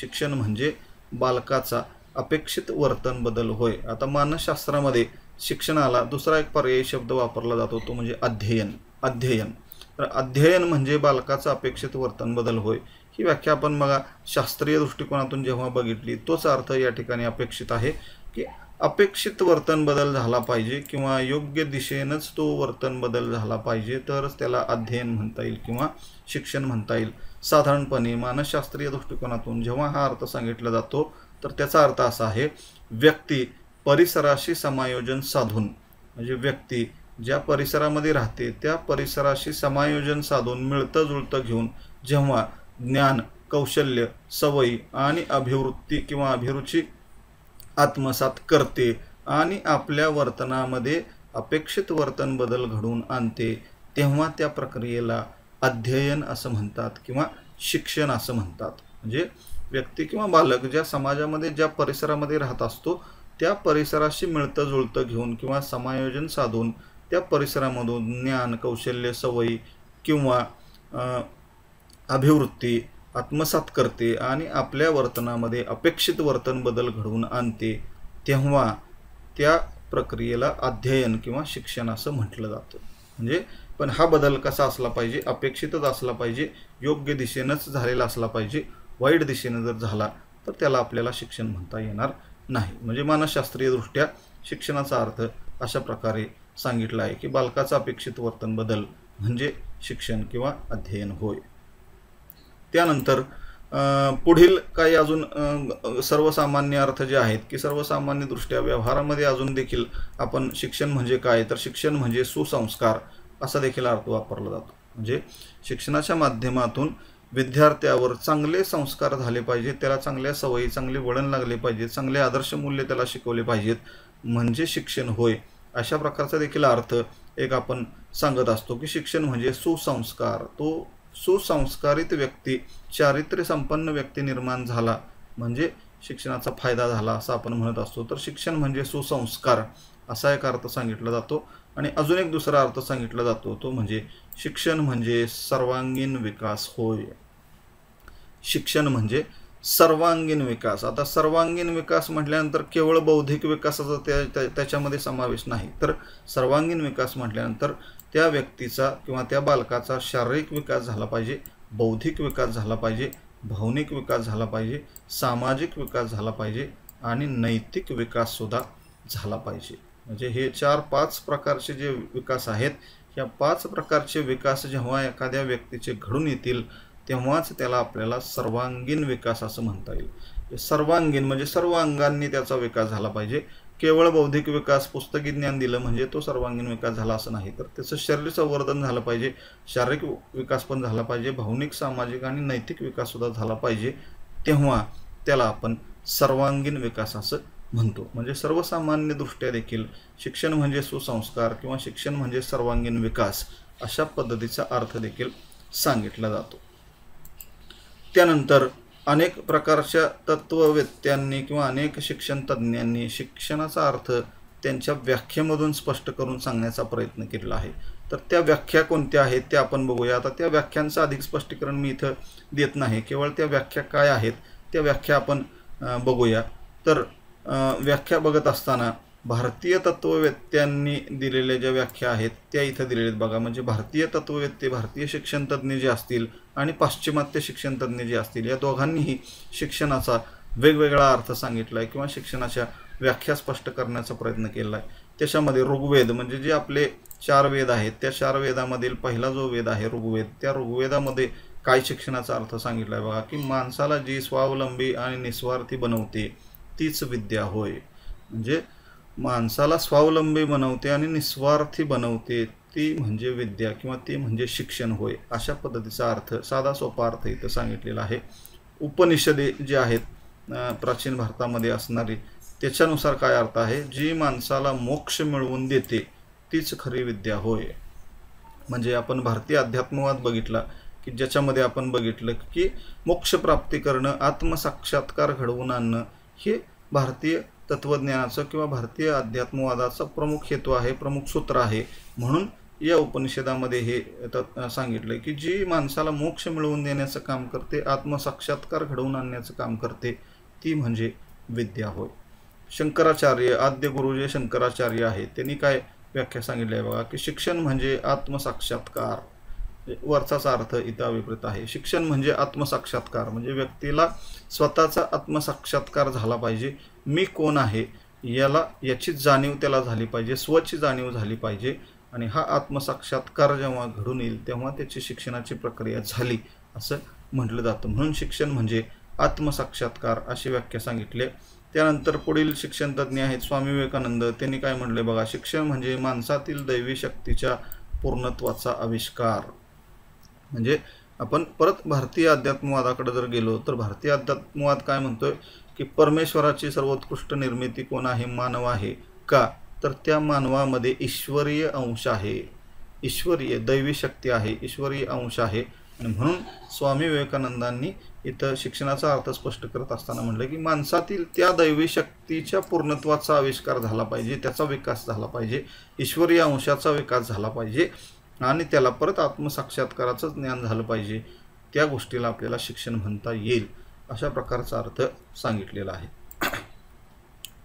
शिक्षण म्हणजे बालकाचा अपेक्षित वर्तन बदल होय. आता मानसशास्त्रामध्ये शिक्षणाला दुसरा एक पर्यायी शब्द वापरला जातो तो म्हणजे अध्ययन. तर अध्ययन म्हणजे बालकाचा अपेक्षित वर्तन बदल होय. ही व्याख्या आपण बघा शास्त्रीय दृष्टिकोनातून जेव्हा बघितली तोच अर्थ या ठिकाणी अपेक्षित आहे की अपेक्षित वर्तन बदल झाला पाहिजे किंवा योग्य दिशेनंच तो वर्तन बदल झाला पाहिजे तरच त्याला अध्ययन म्हणता येईल किंवा शिक्षण म्हणता येईल. साधारणपणे मानसशास्त्रीय दृष्टिकोनातून जेव्हा हा अर्थ सांगितला जातो तर त्याचा अर्थ असा आहे व्यक्ती परिसराशी समायोजन साधून, म्हणजे व्यक्ती ज्या परिसरामध्ये राहते त्या परिसराशी समायोजन साधून मिळतं जुळतं घेऊन जेव्हा ज्ञान, कौशल्य, सवयी आणि अभिवृत्ती किंवा अभिरुची आत्मसात करते आणि आपल्या वर्तनामध्ये अपेक्षित वर्तन बदल घडवून आणते तेव्हा त्या प्रक्रियेला अध्ययन असं म्हणतात किंवा शिक्षण असं म्हणतात. म्हणजे व्यक्ती किंवा बालक ज्या समाजामध्ये ज्या परिसरामध्ये राहत असतो त्या परिसराशी मिळतं जुळतं घेऊन किंवा समायोजन साधून त्या परिसरामधून ज्ञान, कौशल्य, सवयी किंवा अभिवृत्ती आत्मसात करते आणि आपल्या वर्तनामध्ये अपेक्षित वर्तन बदल घडवून आणते तेव्हा त्या प्रक्रियेला अध्ययन किंवा शिक्षण असं म्हटलं जातं. म्हणजे पण हा बदल कसा असला पाहिजे, अपेक्षितच असला पाहिजे, योग्य दिशेनंच झालेला असला पाहिजे. वाईट दिशेनं जर झाला तर त्याला आपल्याला शिक्षण म्हणता येणार नाही. म्हणजे मानसशास्त्रीय दृष्ट्या शिक्षणाचा अर्थ अशा प्रकारे सांगितला आहे की बालकाचा अपेक्षित वर्तन बदल म्हणजे शिक्षण किंवा अध्ययन होय. त्यानंतर पुढील काही अजून सर्वसामान्य अर्थ जे आहेत की सर्वसामान्य दृष्ट्या व्यवहारामध्ये अजून देखील आपण शिक्षण म्हणजे काय, तर शिक्षण म्हणजे सुसंस्कार असा देखील अर्थ वापरला जातो. म्हणजे शिक्षणाच्या माध्यमातून विद्यार्थ्यावर चांगले संस्कार झाले पाहिजेत, त्याला चांगल्या सवयी, चांगले वळण लागले पाहिजे, चांगले आदर्श मूल्य त्याला शिकवले पाहिजेत म्हणजे शिक्षण होय. अशा प्रकारचा देखील अर्थ एक आपण सांगत असतो की शिक्षण म्हणजे सुसंस्कार. तो सुसंस्कारित व्यक्ती, चारित्र्य संपन्न व्यक्ती निर्माण झाला म्हणजे शिक्षणाचा फायदा झाला असं आपण म्हणत असतो. तर शिक्षण म्हणजे सुसंस्कार असा एक अर्थ सांगितला जातो. आणि अजून एक दुसरा अर्थ सांगितला जातो तो म्हणजे शिक्षण म्हणजे सर्वांगीण विकास होय. शिक्षण म्हणजे सर्वांगीण विकास. आता सर्वांगीण विकास म्हटल्यानंतर केवळ बौद्धिक विकासाचा त्याच्यामध्ये समावेश नाही, तर सर्वांगीण विकास म्हटल्यानंतर त्या व्यक्तीचा किंवा त्या बालकाचा शारीरिक विकास झाला पाहिजे, बौद्धिक विकास झाला पाहिजे, भावनिक विकास झाला पाहिजे, सामाजिक विकास झाला पाहिजे आणि नैतिक विकाससुद्धा झाला पाहिजे. म्हणजे हे 4-5 प्रकारचे जे विकास आहेत, या 5 प्रकारचे विकास जेव्हा एखाद्या व्यक्तीचे घडून येतील तेव्हाच त्याला आपल्याला सर्वांगीण विकास असं म्हणता येईल. सर्वांगीण म्हणजे सर्व अंगांनी त्याचा विकास झाला पाहिजे. केवळ बौद्धिक विकास, पुस्तकी ज्ञान दिलं म्हणजे तो सर्वांगीण विकास झाला असं नाही, तर त्याचं शरीर संवर्धन झालं पाहिजे, शारीरिक विकास पण झाला पाहिजे, भावनिक, सामाजिक आणि नैतिक विकाससुद्धा झाला पाहिजे. तेव्हा त्याला आपण सर्वांगीण विकास असं म्हणतो. म्हणजे सर्वसामान्य दृष्ट्या देखील शिक्षण म्हणजे सुसंस्कार किंवा शिक्षण म्हणजे सर्वांगीण विकास अशा पद्धतीचा अर्थ देखील सांगितला जातो. त्यानंतर अनेक प्रकारच्या तत्ववेत्यांनी किंवा अनेक शिक्षण तज्ज्ञांनी शिक्षणाचा अर्थ त्यांच्या व्याख्येमधून स्पष्ट करून सांगण्याचा प्रयत्न केलेला आहे. तर त्या व्याख्या कोणत्या आहेत त्या आपण बघूया. आता त्या व्याख्यांचं अधिक स्पष्टीकरण मी इथं देत नाही, केवळ त्या व्याख्या काय आहेत त्या व्याख्या आपण बघूया. तर व्याख्या बघत असताना भारतीय तत्ववेत्यांनी दिलेल्या ज्या व्याख्या आहेत त्या इथं दिलेल्या आहेत बघा. म्हणजे भारतीय तत्ववेत्ते, भारतीय शिक्षणतज्ज्ञ जे असतील आणि पाश्चिमात्य शिक्षणतज्ज्ञ जे असतील, या दोघांनीही शिक्षणाचा वेगवेगळा अर्थ सांगितला आहे किंवा शिक्षणाच्या व्याख्या स्पष्ट करण्याचा प्रयत्न केला आहे. त्याच्यामध्ये ऋग्वेद म्हणजे जे आपले 4 वेद आहेत, त्या 4 वेदामधील पहिला जो वेद आहे ऋग्वेद, त्या ऋग्वेदामध्ये काय शिक्षणाचा अर्थ सांगितला आहे बघा, की माणसाला जी स्वावलंबी आणि निस्वार्थी बनवते तीच विद्या होय. म्हणजे माणसाला स्वावलंबी बनवते आणि निस्वार्थी बनवते ती म्हणजे विद्या किंवा ती म्हणजे शिक्षण होय. अशा पद्धतीचा अर्थ, साधा सोपा अर्थ इथं सांगितलेला आहे. उपनिषदे जे आहेत प्राचीन भारतामध्ये असणारी, त्याच्यानुसार काय अर्थ आहे, जी माणसाला मोक्ष मिळवून देते तीच खरी विद्या होय. म्हणजे आपण भारतीय अध्यात्मवाद बघितला की ज्याच्यामध्ये आपण बघितलं की मोक्ष प्राप्ती करणं, आत्मसाक्षात्कार घडवून आणणं हे भारतीय तत्त्वज्ञानाचं किंवा भारतीय अध्यात्मवादाचा प्रमुख हेतू आहे, प्रमुख सूत्र आहे. म्हणून या उपनिषदामध्ये हे सांगितलं की जी माणसाला मोक्ष मिळवून देण्याचं काम करते, आत्मसाक्षात्कार घडवून आणण्याचं काम करते, ती म्हणजे विद्या होय. शंकराचार्य, आद्य गुरु जे शंकराचार्य आहेत, त्यांनी काय व्याख्या सांगितली आहे बघा, की शिक्षण म्हणजे आत्मसाक्षात्कार. वरचाच अर्थ इथं अभिप्रेत आहे. शिक्षण म्हणजे आत्मसाक्षात्कार, म्हणजे व्यक्तीला स्वतःचा आत्मसाक्षात्कार झाला पाहिजे. मी कोण आहे याची जाणीव त्याला झाली पाहिजे, स्वची जाणीव झाली पाहिजे. आणि हा आत्मसाक्षात्कार जेव्हा घडून येईल तेव्हा त्याची शिक्षणाची प्रक्रिया झाली असं म्हटलं जातं. म्हणून शिक्षण म्हणजे आत्मसाक्षात्कार अशी व्याख्या सांगितली. त्यानंतर पुढील शिक्षणतज्ज्ञ आहेत स्वामी विवेकानंद. त्यांनी काय म्हटले बघा, शिक्षण म्हणजे माणसातील दैवी शक्तीच्या पूर्णत्वाचा आविष्कार. म्हणजे आपण परत भारतीय अध्यात्मवादाकडे जर गेलो तर भारतीय अध्यात्मवाद काय म्हणतोय की परमेश्वराची सर्वोत्कृष्ट निर्मिती कोण आहे, मानव आहे. का तर त्या मानवामध्ये ईश्वरीय अंश आहे, ईश्वरीय दैवी शक्ती आहे, ईश्वरीय अंश आहे. आणि म्हणून स्वामी विवेकानंदांनी इथं शिक्षणाचा अर्थ स्पष्ट करत असताना म्हटलं की माणसातील त्या दैवी शक्तीच्या पूर्णत्वाचा आविष्कार झाला पाहिजे, त्याचा विकास झाला पाहिजे, ईश्वरीय अंशाचा विकास झाला पाहिजे आणि त्याला परत आत्मसाक्षात्काराचं ज्ञान झालं पाहिजे. त्या गोष्टीला आपल्याला शिक्षण म्हणता येईल, अशा प्रकारचा अर्थ सांगितलेला आहे.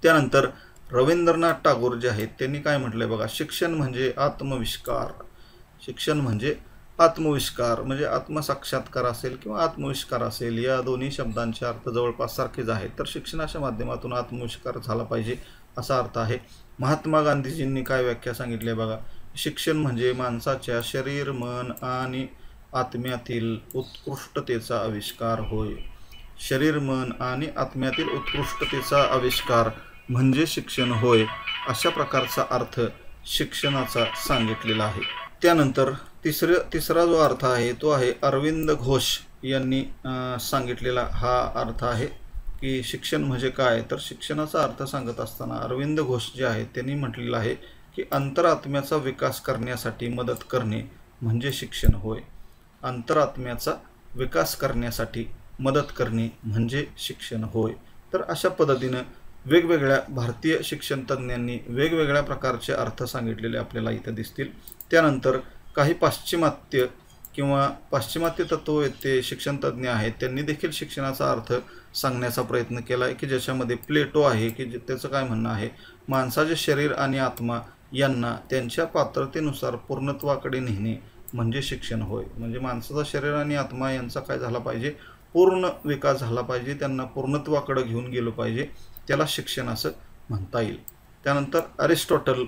त्यानंतर रवींद्रनाथ टागोर जे आहेत त्यांनी काय म्हटलंय बघा, शिक्षण म्हणजे आत्मविष्कार. शिक्षण म्हणजे आत्मविष्कार, म्हणजे आत्मसाक्षात्कार असेल किंवा आत्मविष्कार असेल, या दोन्ही शब्दांचे अर्थ जवळपास सारखेच आहेत. तर शिक्षणाच्या माध्यमातून आत्मविष्कार झाला पाहिजे असा अर्थ आहे. महात्मा गांधीजींनी काय व्याख्या सांगितली बघा, शिक्षण म्हणजे माणसाच्या शरीर, मन आणि आत्म्यातील उत्कृष्टतेचा आविष्कार होय. शरीर, मन आणि आत्म्यातील उत्कृष्टतेचा आविष्कार म्हणजे शिक्षण होय. अशा प्रकारचा अर्थ शिक्षणाचा सांगितलेला आहे. त्यानंतर तिसरा जो अर्थ आहे तो आहे अरविंद घोष यांनी सांगितलेला हा अर्थ आहे की शिक्षण म्हणजे काय. तर शिक्षणाचा अर्थ सांगत असताना अरविंद घोष जे आहेत त्यांनी म्हटलेलं आहे की अंतरात्म्याचा विकास करण्यासाठी मदत करणे म्हणजे शिक्षण होय. अंतरात्म्याचा विकास करण्यासाठी मदत करणे म्हणजे शिक्षण होय. तर अशा पद्धतीनं वेगवेगळ्या भारतीय शिक्षणतज्ज्ञांनी वेगवेगळ्या प्रकारचे अर्थ सांगितलेले आपल्याला इथं दिसतील. त्यानंतर काही पाश्चिमात्य तत्ववेत्ते शिक्षणतज्ज्ञ आहेत त्यांनी देखील शिक्षणाचा अर्थ सांगण्याचा प्रयत्न केला आहे की ज्याच्यामध्ये प्लेटो आहे की त्याचं काय म्हणणं आहे, माणसाचे शरीर आणि आत्मा यांना त्यांच्या पात्रतेनुसार पूर्णत्वाकडे नेणे म्हणजे शिक्षण होय. म्हणजे माणसाचा शरीर आणि आत्मा यांचा काय झाला पाहिजे, पूर्ण विकास झाला पाहिजे, त्यांना पूर्णत्वाकडे घेऊन गेलो पाहिजे, त्याला शिक्षण असं म्हणता येईल. त्यानंतर अरिस्टॉटल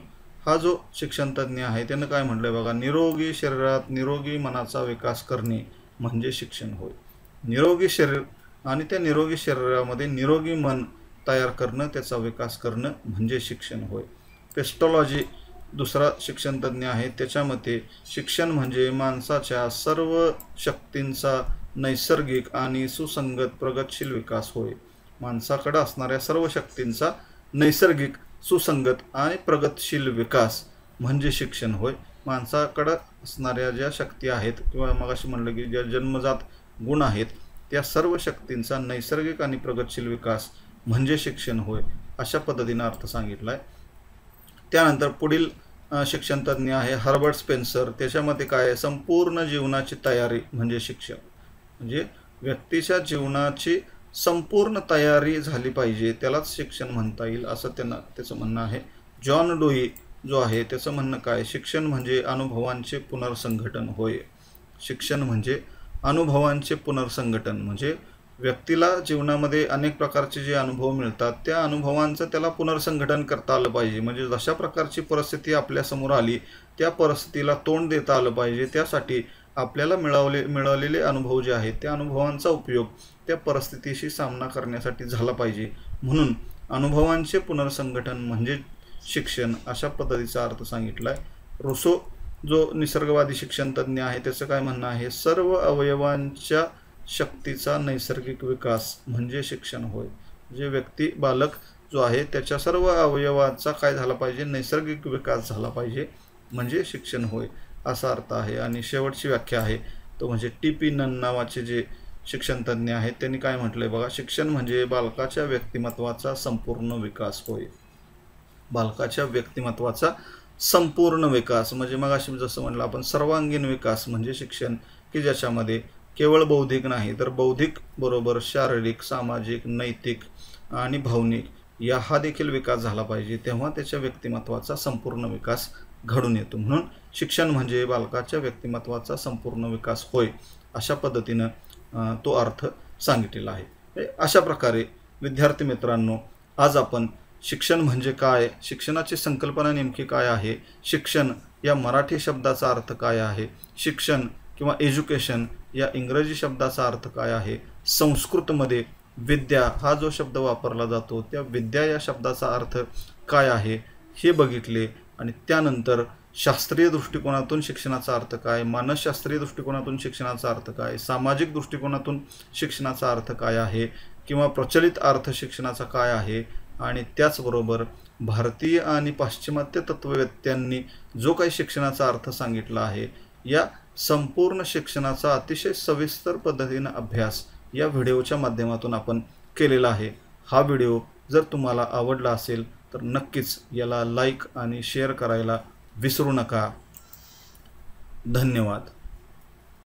हा जो शिक्षणतज्ज्ञ आहे त्यानं काय म्हटलंय बघा, निरोगी शरीरात निरोगी मनाचा विकास करणे म्हणजे शिक्षण होय. निरोगी शरीर आणि त्या निरोगी शरीरामध्ये निरोगी मन तयार करणं, त्याचा विकास करणं म्हणजे शिक्षण होय. पेस्टॉलॉजी दुसरा शिक्षणतज्ञ आहे, त्याच्या मते शिक्षण म्हणजे माणसाच्या सर्व शक्तींचा नैसर्गिक आणि सुसंगत प्रगतशील विकास होय. माणसाकडे असणाऱ्या सर्व शक्तींचा नैसर्गिक, सुसंगत आणि प्रगतशील विकास म्हणजे शिक्षण होय. माणसाकडे असणाऱ्या ज्या शक्ती आहेत किंवा मगाशी म्हणलं की ज्या जन्मजात गुण आहेत त्या सर्व शक्तींचा नैसर्गिक आणि प्रगतशील विकास म्हणजे शिक्षण होय. अशा पद्धतीने अर्थ सांगितला आहे. त्यानंतर पुढील शिक्षण तज्ज्ञ आहे हर्बर्ट स्पेन्सर. त्याच्यामध्ये काय आहे, संपूर्ण जीवनाची तयारी म्हणजे शिक्षण. म्हणजे व्यक्तीच्या जीवनाची संपूर्ण तयारी झाली पाहिजे त्यालाच शिक्षण म्हणता येईल असं त्याचं म्हणणं आहे. जॉन डुई जो आहे त्याचं म्हणणं काय, शिक्षण म्हणजे अनुभवांचे पुनर्संघटन होय. शिक्षण म्हणजे अनुभवांचे पुनर्संघटन म्हणजे व्यक्तीला जीवनामध्ये अनेक प्रकारचे जे अनुभव मिळतात त्या अनुभवांचं त्याला पुनर्संघटन करता आलं पाहिजे. म्हणजे जशा प्रकारची परिस्थिती आपल्यासमोर आली त्या परिस्थितीला तोंड देता आलं पाहिजे. त्यासाठी आपल्याला मिळालेले अनुभव जे आहेत त्या अनुभवांचा उपयोग त्या परिस्थितीशी सामना करण्यासाठी झाला पाहिजे. म्हणून अनुभवांचे पुनर्संघटन म्हणजे शिक्षण अशा पद्धतीचा अर्थ सांगितला आहे. रुसो जो निसर्गवादी शिक्षण तज्ज्ञ आहे त्याचं काय म्हणणं आहे, सर्व अवयवांच्या शक्तीचा नैसर्गिक विकास म्हणजे शिक्षण होय. म्हणजे व्यक्ती बालक जो आहे त्याच्या सर्व अवयवाचा काय झाला पाहिजे, नैसर्गिक विकास झाला पाहिजे म्हणजे शिक्षण होय असा अर्थ आहे. आणि शेवटची व्याख्या आहे तो म्हणजे टी.पी. नन नावाचे जे शिक्षण तज्ज्ञ आहेत त्यांनी काय म्हटलंय बघा, शिक्षण म्हणजे बालकाच्या व्यक्तिमत्वाचा संपूर्ण विकास होय. बालकाच्या व्यक्तिमत्वाचा संपूर्ण विकास म्हणजे मग अशी जसं म्हणलं आपण सर्वांगीण विकास म्हणजे शिक्षण, की ज्याच्यामध्ये केवळ बौद्धिक नाही तर बौद्धिक बरोबर शारीरिक, सामाजिक, नैतिक आणि भावनिक या हा देखील विकास झाला पाहिजे. तेव्हा त्याच्या व्यक्तिमत्वाचा संपूर्ण विकास घडून येतो. म्हणून शिक्षण म्हणजे बालकाच्या व्यक्तिमत्वाचा संपूर्ण विकास होय अशा पद्धतीनं तो अर्थ सांगितलेला आहे. अशा प्रकारे विद्यार्थी मित्रांनो, आज आपण शिक्षण म्हणजे काय, शिक्षणाची संकल्पना नेमकी काय आहे, शिक्षण या मराठी शब्दाचा अर्थ काय आहे, शिक्षण किंवा एज्युकेशन या इंग्रजी शब्दाचा अर्थ काय आहे, संस्कृतमध्ये विद्या हा जो शब्द वापरला जातो त्या विद्या या शब्दाचा अर्थ काय आहे हे बघितले. आणि त्यानंतर शास्त्रीय दृष्टिकोनातून शिक्षणाचा अर्थ काय, मानसशास्त्रीय दृष्टिकोनातून शिक्षणाचा अर्थ काय, सामाजिक दृष्टिकोनातून शिक्षणाचा अर्थ काय आहे किंवा प्रचलित अर्थ शिक्षणाचा काय आहे, आणि त्याचबरोबर भारतीय आणि पाश्चिमात्य तत्ववेत्यांनी जो काही शिक्षणाचा अर्थ सांगितला आहे या संपूर्ण शिक्षणाचा अतिशय सविस्तर पद्धतीने अभ्यास या व्हिडिओच्या माध्यमातून आपण केलेला आहे. हा व्हिडिओ जर तुम्हाला आवडला असेल तर नक्कीच याला लाईक आणि शेअर करायला विसरू नका. धन्यवाद.